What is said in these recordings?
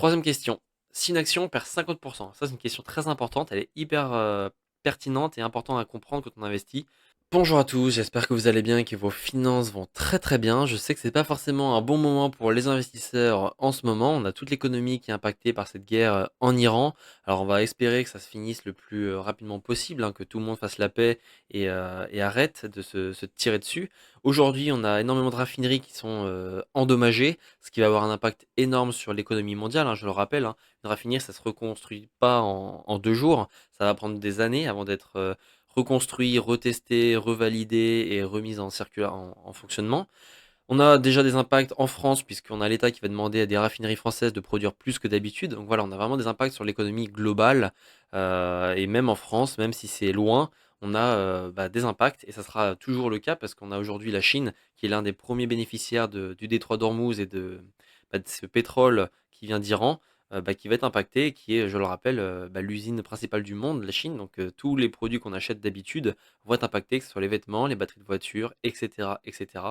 Troisième question. Si une action perd 50%, ça c'est une question très importante, elle est hyper pertinente et importante à comprendre quand on investit. Bonjour à tous, j'espère que vous allez bien et que vos finances vont très très bien. Je sais que c'est pas forcément un bon moment pour les investisseurs en ce moment. On a toute l'économie qui est impactée par cette guerre en Iran. Alors on va espérer que ça se finisse le plus rapidement possible, hein, que tout le monde fasse la paix et arrête de se tirer dessus. Aujourd'hui, on a énormément de raffineries qui sont endommagées, ce qui va avoir un impact énorme sur l'économie mondiale, hein, je le rappelle, hein. Une raffinerie, ça se reconstruit pas en 2 jours. Ça va prendre des années avant d'être reconstruit, retesté, revalidé et remis en fonctionnement. On a déjà des impacts en France, puisqu'on a l'État qui va demander à des raffineries françaises de produire plus que d'habitude. Donc voilà, on a vraiment des impacts sur l'économie globale. Et même en France, même si c'est loin, on a des impacts. Et ça sera toujours le cas, parce qu'on a aujourd'hui la Chine, qui est l'un des premiers bénéficiaires du détroit d'Ormuz et de ce pétrole qui vient d'Iran, qui va être impacté, et qui est, je le rappelle, l'usine principale du monde, la Chine. Donc tous les produits qu'on achète d'habitude vont être impactés, que ce soit les vêtements, les batteries de voiture, etc., etc.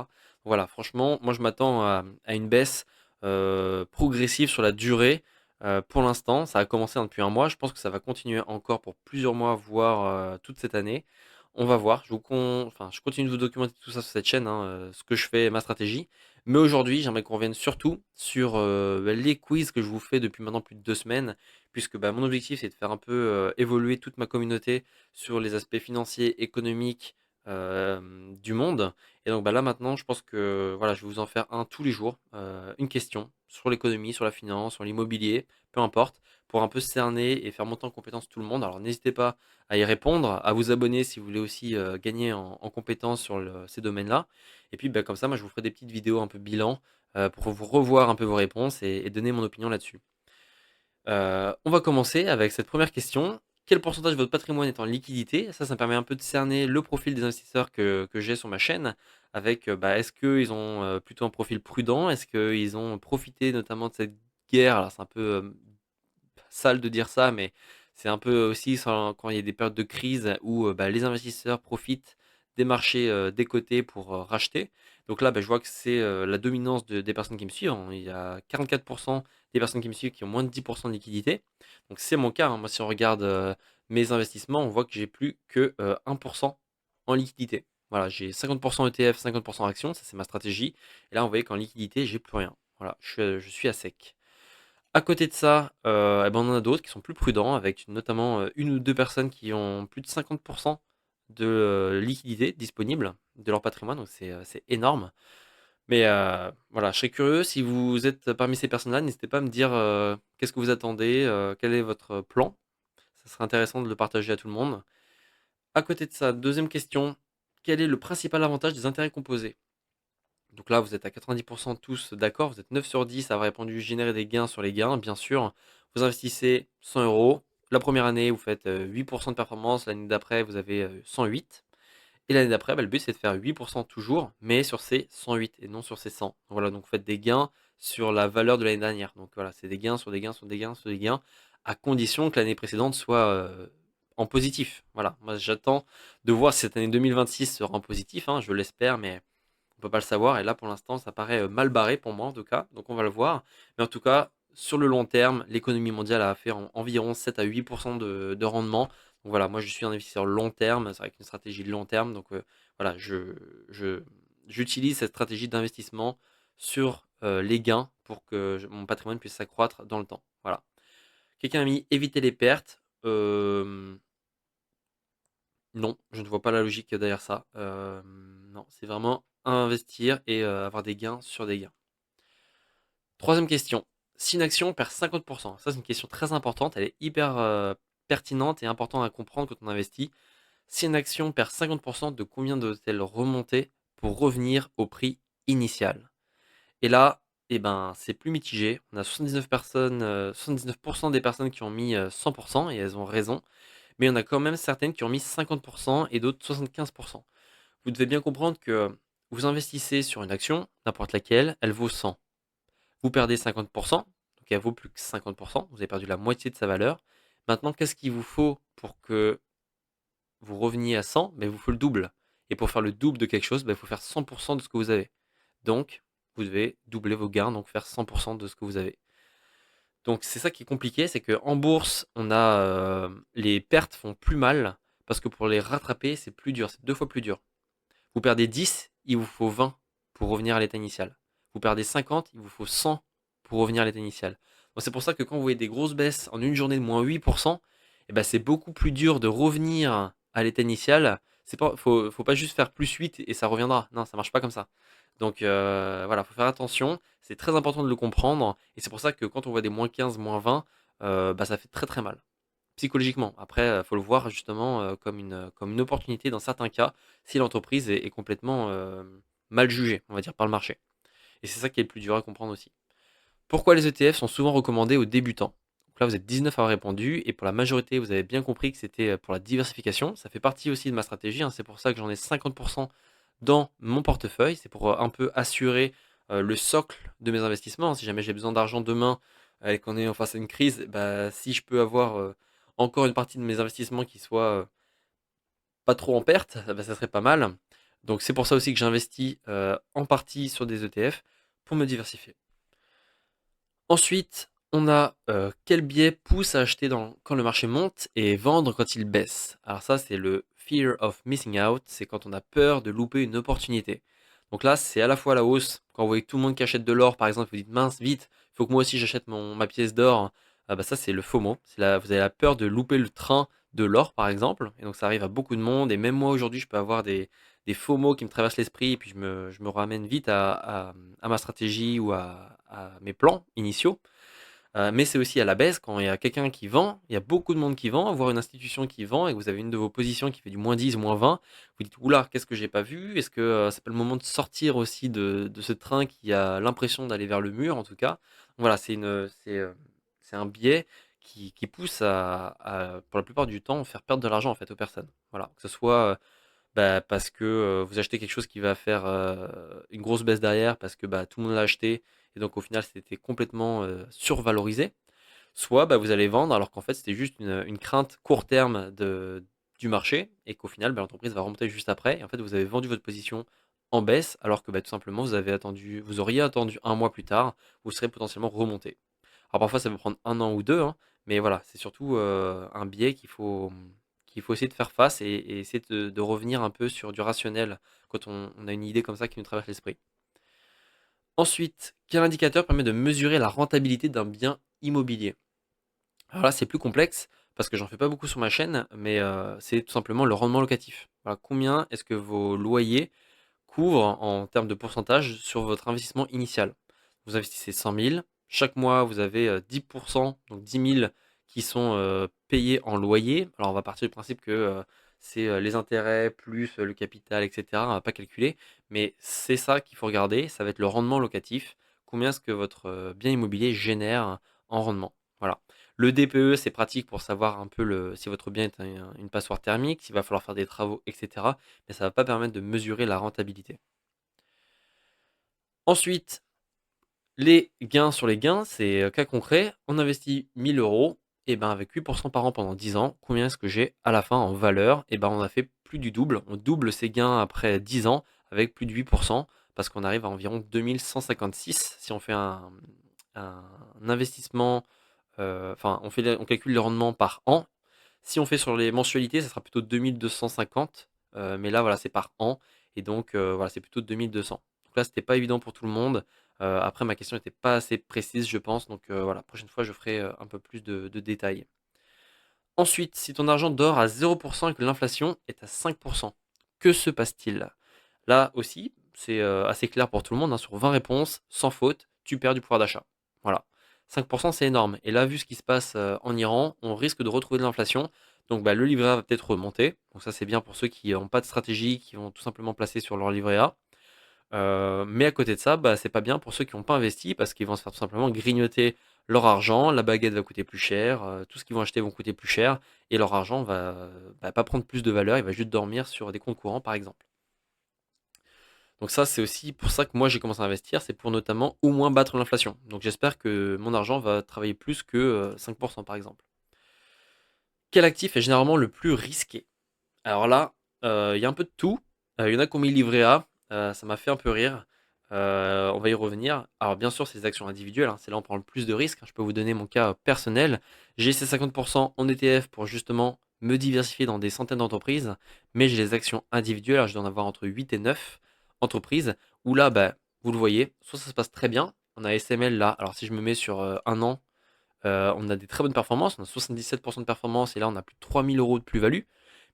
Voilà, franchement, moi je m'attends à une baisse progressive sur la durée. Pour l'instant, ça a commencé, hein, depuis un mois. Je pense que ça va continuer encore pour plusieurs mois, voire toute cette année. On va voir. Je continue de vous documenter tout ça sur cette chaîne, hein, ce que je fais, ma stratégie. Mais aujourd'hui, j'aimerais qu'on revienne surtout sur les quiz que je vous fais depuis maintenant plus de 2 semaines, puisque mon objectif c'est de faire un peu évoluer toute ma communauté sur les aspects financiers, économiques du monde. Et donc là maintenant, je pense que voilà, je vais vous en faire un tous les jours, une question sur l'économie, sur la finance, sur l'immobilier, peu importe, pour un peu cerner et faire monter en compétence tout le monde. Alors n'hésitez pas à y répondre, à vous abonner si vous voulez aussi gagner en compétences sur ces domaines-là. Et puis comme ça, moi je vous ferai des petites vidéos un peu bilan pour vous revoir un peu vos réponses et donner mon opinion là-dessus. On va commencer avec cette première question. Quel pourcentage de votre patrimoine est en liquidité? Ça me permet un peu de cerner le profil des investisseurs que j'ai sur ma chaîne avec, est-ce qu'ils ont plutôt un profil prudent? Est-ce qu'ils ont profité notamment de cette guerre? Alors c'est un peu sale de dire ça, mais c'est un peu aussi quand il y a des périodes de crise où les investisseurs profitent des marchés décotés pour racheter. Donc là, je vois que c'est la dominance des personnes qui me suivent, hein. Il y a 44% des personnes qui me suivent qui ont moins de 10% de liquidité. Donc c'est mon cas, hein. Moi, si on regarde mes investissements, on voit que j'ai plus que 1% en liquidité. Voilà, j'ai 50% ETF, 50% actions, ça c'est ma stratégie. Et là, on voit qu'en liquidité, j'ai plus rien. Voilà, je suis à sec. À côté de ça, on en a d'autres qui sont plus prudents, avec notamment une ou deux personnes qui ont plus de 50% de liquidité disponible de leur patrimoine, donc c'est énorme. Mais voilà, je serais curieux, si vous êtes parmi ces personnes-là, n'hésitez pas à me dire qu'est-ce que vous attendez, quel est votre plan. Ça serait intéressant de le partager à tout le monde. À côté de ça, deuxième question, quel est le principal avantage des intérêts composés? Donc là, vous êtes à 90% tous d'accord, vous êtes 9 sur 10 à avoir répondu générer des gains sur les gains, bien sûr. Vous investissez 100 euros. La première année, vous faites 8% de performance. L'année d'après, vous avez 108. Et l'année d'après, le but, c'est de faire 8% toujours, mais sur ces 108 et non sur ces 100. Voilà, donc vous faites des gains sur la valeur de l'année dernière. Donc voilà, c'est des gains sur des gains sur des gains sur des gains, à condition que l'année précédente soit en positif. Voilà, moi j'attends de voir si cette année 2026 sera en positif, hein, je l'espère, mais on peut pas le savoir. Et là, pour l'instant, ça paraît mal barré pour moi, en tout cas. Donc, on va le voir. Mais en tout cas, sur le long terme, l'économie mondiale a fait environ 7 à 8% de rendement. Donc, voilà, moi, je suis un investisseur long terme. C'est avec une stratégie de long terme. Donc, voilà, j'utilise cette stratégie d'investissement sur les gains pour que mon patrimoine puisse s'accroître dans le temps. Voilà. Quelqu'un a mis éviter les pertes. Non, je ne vois pas la logique derrière ça. Non, c'est vraiment investir et avoir des gains sur des gains. Troisième question. Si une action perd 50%, ça c'est une question très importante, elle est hyper pertinente et importante à comprendre quand on investit. Si une action perd 50%, de combien doit-elle remonter pour revenir au prix initial? Et là, c'est plus mitigé. On a 79 personnes, 79% des personnes qui ont mis 100% et elles ont raison. Mais il y en a quand même certaines qui ont mis 50% et d'autres 75%. Vous devez bien comprendre que vous investissez sur une action, n'importe laquelle, elle vaut 100. Vous perdez 50%, donc elle vaut plus que 50%, vous avez perdu la moitié de sa valeur. Maintenant, qu'est-ce qu'il vous faut pour que vous reveniez à 100? Il vous faut le double. Et pour faire le double de quelque chose, il faut faire 100% de ce que vous avez. Donc, vous devez doubler vos gains, donc faire 100% de ce que vous avez. Donc c'est ça qui est compliqué, c'est qu'en bourse, les pertes font plus mal parce que pour les rattraper, c'est plus dur, c'est 2 fois plus dur. Vous perdez 10, il vous faut 20 pour revenir à l'état initial. Vous perdez 50, il vous faut 100 pour revenir à l'état initial. Donc c'est pour ça que quand vous voyez des grosses baisses en une journée de moins 8%, eh ben c'est beaucoup plus dur de revenir à l'état initial. Faut pas juste faire plus 8 et ça reviendra. Non, ça marche pas comme ça. Donc voilà, faut faire attention. C'est très important de le comprendre. Et c'est pour ça que quand on voit des moins 15, moins 20, bah, ça fait très très mal psychologiquement. Après, faut le voir justement comme une opportunité dans certains cas, si l'entreprise est complètement mal jugée, on va dire, par le marché. Et c'est ça qui est le plus dur à comprendre aussi. Pourquoi les ETF sont souvent recommandés aux débutants? Donc là, vous êtes 19 à avoir répondu, et pour la majorité, vous avez bien compris que c'était pour la diversification. Ça fait partie aussi de ma stratégie, hein. C'est pour ça que j'en ai 50% dans mon portefeuille. C'est pour un peu assurer le socle de mes investissements. Si jamais j'ai besoin d'argent demain et qu'on est en face à une crise, bah, si je peux avoir encore une partie de mes investissements qui soit pas trop en perte, bah, ça serait pas mal. Donc c'est pour ça aussi que j'investis en partie sur des ETF pour me diversifier. Ensuite, on a quel biais pousse à acheter quand le marché monte et vendre quand il baisse. Alors ça, c'est le fear of missing out, c'est quand on a peur de louper une opportunité. Donc là, c'est à la fois la hausse, quand vous voyez tout le monde qui achète de l'or, par exemple, vous dites mince, vite, il faut que moi aussi j'achète ma pièce d'or. Ah bah ça, c'est le FOMO. Vous avez la peur de louper le train de l'or, par exemple. Et donc ça arrive à beaucoup de monde. Et même moi, aujourd'hui, je peux avoir des FOMO qui me traversent l'esprit. Et puis je me ramène vite à ma stratégie ou à mes plans initiaux. Mais c'est aussi à la baisse quand il y a quelqu'un qui vend, il y a beaucoup de monde qui vend, voire une institution qui vend, et que vous avez une de vos positions qui fait du moins 10, moins 20, vous dites oula, qu'est-ce que j'ai pas vu? Est-ce que c'est pas le moment de sortir aussi de ce train qui a l'impression d'aller vers le mur en tout cas? Voilà, c'est un biais qui pousse pour la plupart du temps, faire perdre de l'argent en fait aux personnes. Voilà, que ce soit bah, parce que vous achetez quelque chose qui va faire une grosse baisse derrière, parce que bah, tout le monde l'a acheté, et donc au final c'était complètement survalorisé. Soit bah, vous allez vendre alors qu'en fait c'était juste une crainte court terme du marché, et qu'au final bah, l'entreprise va remonter juste après. Et en fait vous avez vendu votre position en baisse, alors que bah, tout simplement vous auriez attendu un mois plus tard, vous serez potentiellement remonté. Alors parfois ça peut prendre un an ou deux, hein, mais voilà, c'est surtout un biais qu'il faut essayer de faire face et essayer de revenir un peu sur du rationnel quand on a une idée comme ça qui nous traverse l'esprit. Ensuite, quel indicateur permet de mesurer la rentabilité d'un bien immobilier? Alors là, c'est plus complexe parce que j'en fais pas beaucoup sur ma chaîne, mais c'est tout simplement le rendement locatif. Voilà, combien est-ce que vos loyers couvrent en termes de pourcentage sur votre investissement initial? Vous investissez 100 000, chaque mois vous avez 10%, donc 10 000 qui sont payés en loyer. Alors on va partir du principe que c'est les intérêts plus le capital, etc. On va pas calculer, mais c'est ça qu'il faut regarder, ça va être le rendement locatif. Combien est-ce que votre bien immobilier génère en rendement? Voilà. Le DPE, c'est pratique pour savoir un peu si votre bien est une passoire thermique, s'il va falloir faire des travaux, etc. Mais ça ne va pas permettre de mesurer la rentabilité. Ensuite, les gains sur les gains, c'est cas concret. On investit 1000 euros, et ben avec 8% par an pendant 10 ans, combien est-ce que j'ai à la fin en valeur? Et ben on a fait plus du double. On double ses gains après 10 ans avec plus de 8%, parce qu'on arrive à environ 2156 si on fait un investissement. Enfin, on calcule le rendement par an. Si on fait sur les mensualités, ça sera plutôt 2250. Mais là, voilà, c'est par an. Et donc, voilà, c'est plutôt 2200. Donc là, c'était pas évident pour tout le monde. Après, ma question n'était pas assez précise, je pense. Donc voilà, prochaine fois, je ferai un peu plus de détails. Ensuite, si ton argent dort à 0% et que l'inflation est à 5%, que se passe-t-il? Là aussi, c'est assez clair pour tout le monde, hein. Sur 20 réponses, sans faute, tu perds du pouvoir d'achat. Voilà. 5%, c'est énorme. Et là, vu ce qui se passe en Iran, on risque de retrouver de l'inflation. Donc bah, le livret A va peut-être remonter. Donc ça, c'est bien pour ceux qui n'ont pas de stratégie, qui vont tout simplement placer sur leur livret A. Mais à côté de ça, bah, c'est pas bien pour ceux qui n'ont pas investi, parce qu'ils vont se faire tout simplement grignoter leur argent, la baguette va coûter plus cher, tout ce qu'ils vont acheter vont coûter plus cher, et leur argent va pas prendre plus de valeur, il va juste dormir sur des comptes courants par exemple. Donc ça, c'est aussi pour ça que moi j'ai commencé à investir, c'est pour notamment au moins battre l'inflation. Donc j'espère que mon argent va travailler plus que 5% par exemple. Quel actif est généralement le plus risqué? Alors là, il y a un peu de tout. Il y en a qui ont mis livret A, ça m'a fait un peu rire. On va y revenir. Alors bien sûr, c'est des actions individuelles, hein, c'est là où on prend le plus de risques, hein. Je peux vous donner mon cas personnel. J'ai ces 50% en ETF pour justement me diversifier dans des centaines d'entreprises, mais j'ai les actions individuelles, alors je dois en avoir entre 8 et 9 entreprises, où là, bah, vous le voyez, soit ça se passe très bien, on a SML là, alors si je me mets sur un an, on a des très bonnes performances, on a 77% de performance et là on a plus de 3 000 € de plus-value.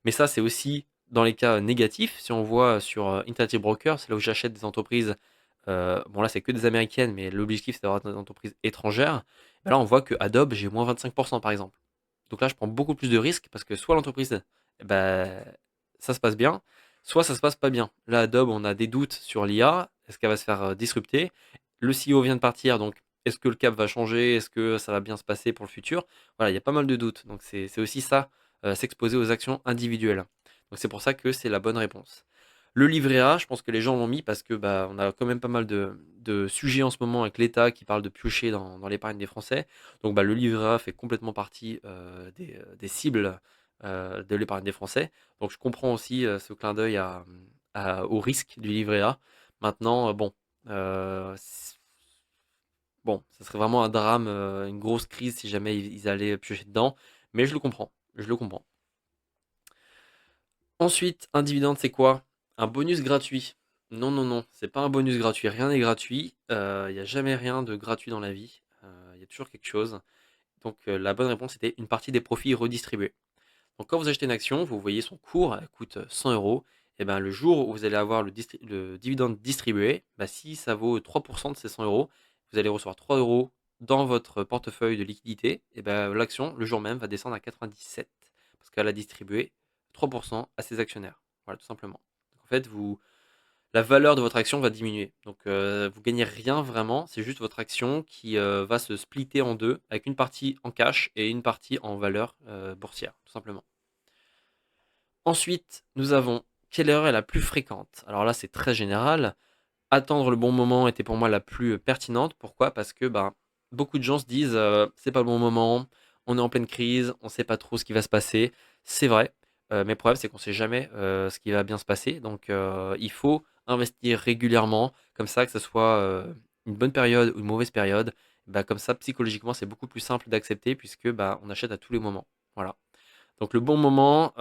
Mais ça, c'est aussi dans les cas négatifs. Si on voit sur Interactive Broker, c'est là où j'achète des entreprises. Bon, là, c'est que des américaines, mais l'objectif, c'est d'avoir des entreprises étrangères. Ben là, on voit que Adobe, j'ai moins 25% par exemple. Donc là, je prends beaucoup plus de risques parce que soit l'entreprise, ben, ça se passe bien, soit ça se passe pas bien. Là, Adobe, on a des doutes sur l'IA. Est-ce qu'elle va se faire disrupter? Le CEO vient de partir, donc est-ce que le cap va changer? Est-ce que ça va bien se passer pour le futur? Voilà, il y a pas mal de doutes. Donc c'est aussi ça, s'exposer aux actions individuelles. Donc c'est pour ça que c'est la bonne réponse. Le livret A, je pense que les gens l'ont mis parce que bah, on a quand même pas mal de sujets en ce moment avec l'État qui parle de piocher dans l'épargne des Français. Donc bah, le livret A fait complètement partie des cibles de l'épargne des Français. Donc je comprends aussi ce clin d'œil au risque du livret A. Maintenant, bon, bon, ça serait vraiment un drame, une grosse crise si jamais ils allaient piocher dedans, mais je le comprends, je le comprends. Ensuite, un dividende, c'est quoi? Un bonus gratuit. Non, non, non, c'est pas un bonus gratuit, rien n'est gratuit, il n'y a jamais rien de gratuit dans la vie, il y a toujours quelque chose. Donc la bonne réponse était une partie des profits redistribués. Donc quand vous achetez une action, vous voyez son cours, elle coûte 100 euros. Et ben, le jour où vous allez avoir le dividende distribué, bah, si ça vaut 3% de ces 100 euros, vous allez recevoir 3 euros dans votre portefeuille de liquidité. Et ben, l'action, le jour même, va descendre à 97 parce qu'elle a distribué 3% à ses actionnaires. Voilà, tout simplement. Donc, en fait, la valeur de votre action va diminuer. Donc vous gagnez rien vraiment, c'est juste votre action qui va se splitter en deux, avec une partie en cash et une partie en valeur boursière, tout simplement. Ensuite, nous avons quelle erreur est la plus fréquente? Alors là, c'est très général. Attendre le bon moment était pour moi la plus pertinente. Pourquoi? Parce que ben, beaucoup de gens se disent c'est pas le bon moment, on est en pleine crise, on sait pas trop ce qui va se passer. C'est vrai, mais le problème c'est qu'on sait jamais ce qui va bien se passer. Donc il faut investir régulièrement, comme ça, que ce soit une bonne période ou une mauvaise période. Bah, comme ça, psychologiquement, c'est beaucoup plus simple d'accepter puisque bah, on achète à tous les moments. Voilà. Donc le bon moment,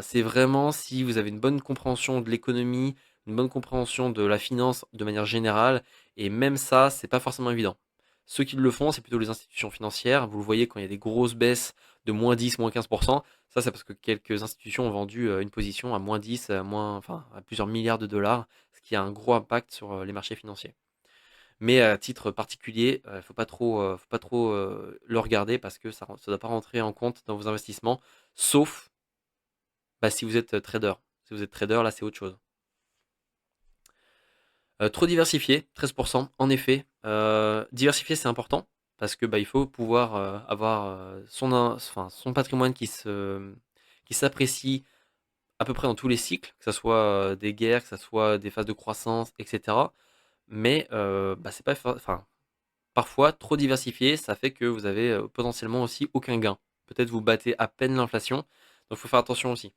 c'est vraiment si vous avez une bonne compréhension de l'économie, une bonne compréhension de la finance de manière générale et même ça, c'est pas forcément évident. Ceux qui le font, c'est plutôt les institutions financières. Vous le voyez quand il y a des grosses baisses de -10, -15%, ça c'est parce que quelques institutions ont vendu, une position à -10, enfin à plusieurs milliards de dollars, ce qui a un gros impact sur, les marchés financiers. Mais à titre particulier, faut pas trop, le regarder parce que ça doit pas rentrer en compte dans vos investissements, sauf, bah, si vous êtes, trader. Si vous êtes trader, là, c'est autre chose. Trop diversifié, 13%, en effet. Diversifier, c'est important parce que, bah, il faut pouvoir, avoir, son patrimoine qui s'apprécie à peu près dans tous les cycles, que ça soit, des guerres, que ça soit des phases de croissance et cetera. Mais, bah, c'est pas parfois, trop diversifié, ça fait que vous avez potentiellement aussi aucun gain. Peut-être vous battez à peine l'inflation, donc il faut faire attention aussi.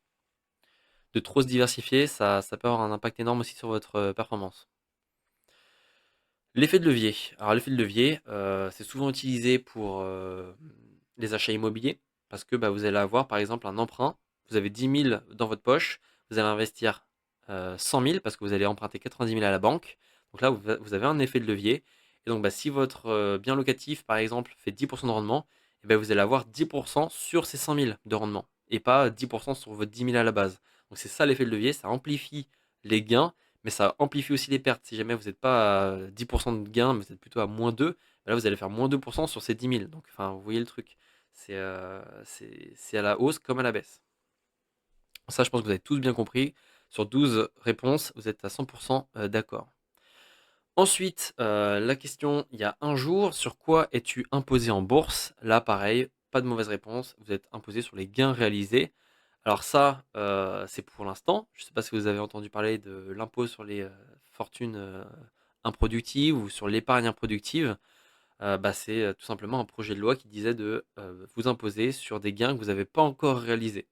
De trop se diversifier, ça peut avoir un impact énorme aussi sur votre performance. L'effet de levier. Alors l'effet de levier, c'est souvent utilisé pour les achats immobiliers, parce que bah, vous allez avoir par exemple un emprunt, vous avez 10 000 dans votre poche, vous allez investir 100 000 parce que vous allez emprunter 90 000 à la banque. Donc là, vous avez un effet de levier. Et donc bah, si votre bien locatif, par exemple, fait 10% de rendement, eh ben, vous allez avoir 10% sur ces 100 000 de rendement, et pas 10% sur votre 10 000 à la base. Donc c'est ça l'effet de levier, ça amplifie les gains mais ça amplifie aussi les pertes. Si jamais vous n'êtes pas à 10% de gain, mais vous êtes plutôt à -2, bah là vous allez faire -2% sur ces 10 000. Donc enfin, vous voyez le truc. C'est à la hausse comme à la baisse. Ça, je pense que vous avez tous bien compris. Sur 12 réponses, vous êtes à 100% d'accord. Ensuite, la question, il y a un jour, sur quoi es-tu imposé en bourse? Là, pareil, pas de mauvaise réponse. Vous êtes imposé sur les gains réalisés. Alors ça, c'est pour l'instant. Je ne sais pas si vous avez entendu parler de l'impôt sur les, fortunes, improductives ou sur l'épargne improductive. Bah, c'est, tout simplement un projet de loi qui disait de, vous imposer sur des gains que vous n'avez pas encore réalisés.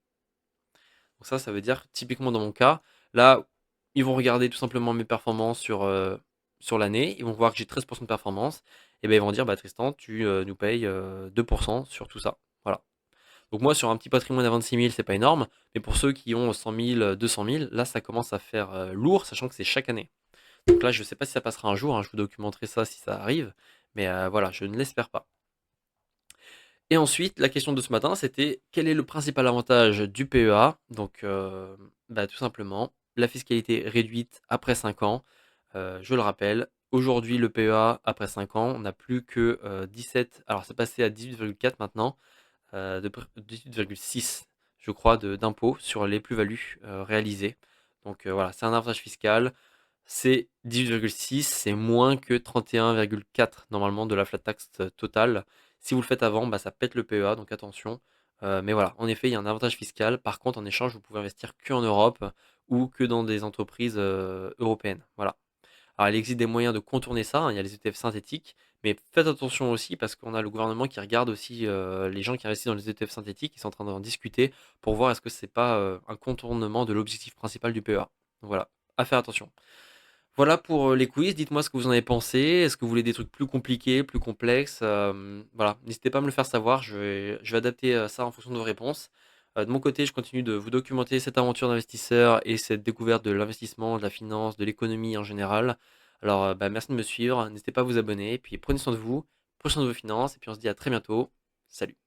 Donc ça veut dire typiquement dans mon cas, là, ils vont regarder tout simplement mes performances sur, sur l'année, ils vont voir que j'ai 13% de performance, et ben ils vont dire, bah Tristan, tu nous payes 2% sur tout ça. Voilà. Donc moi, sur un petit patrimoine à 26 000, c'est pas énorme, mais pour ceux qui ont 100 000, 200 000, là, ça commence à faire lourd, sachant que c'est chaque année. Donc là, je sais pas si ça passera un jour, hein, je vous documenterai ça si ça arrive, mais voilà, je ne l'espère pas. Et ensuite, la question de ce matin, c'était quel est le principal avantage du PEA? Donc, bah, tout simplement, la fiscalité réduite après 5 ans. Je le rappelle, aujourd'hui, le PEA, après 5 ans, on n'a plus que 17, alors c'est passé à 18,4 maintenant, 18,6, je crois, d'impôts sur les plus-values réalisées. Donc voilà, c'est un avantage fiscal. C'est 18,6, c'est moins que 31,4 normalement de la flat tax totale. Si vous le faites avant, bah, ça pète le PEA, donc attention. Mais voilà, en effet, il y a un avantage fiscal. Par contre, en échange, vous pouvez investir que en Europe ou que dans des entreprises européennes. Voilà. Alors, il existe des moyens de contourner ça, hein, il y a les ETF synthétiques, mais faites attention aussi parce qu'on a le gouvernement qui regarde aussi les gens qui investissent dans les ETF synthétiques, ils sont en train d'en discuter pour voir est-ce que c'est pas un contournement de l'objectif principal du PEA. Donc voilà, à faire attention. Voilà pour les quiz, dites-moi ce que vous en avez pensé. Est-ce que vous voulez des trucs plus compliqués, plus complexes? Voilà, n'hésitez pas à me le faire savoir, je vais adapter ça en fonction de vos réponses. De mon côté, je continue de vous documenter cette aventure d'investisseur et cette découverte de l'investissement, de la finance, de l'économie en général. Alors, bah, merci de me suivre, n'hésitez pas à vous abonner, et puis prenez soin de vous, prenez soin de vos finances, et puis on se dit à très bientôt. Salut!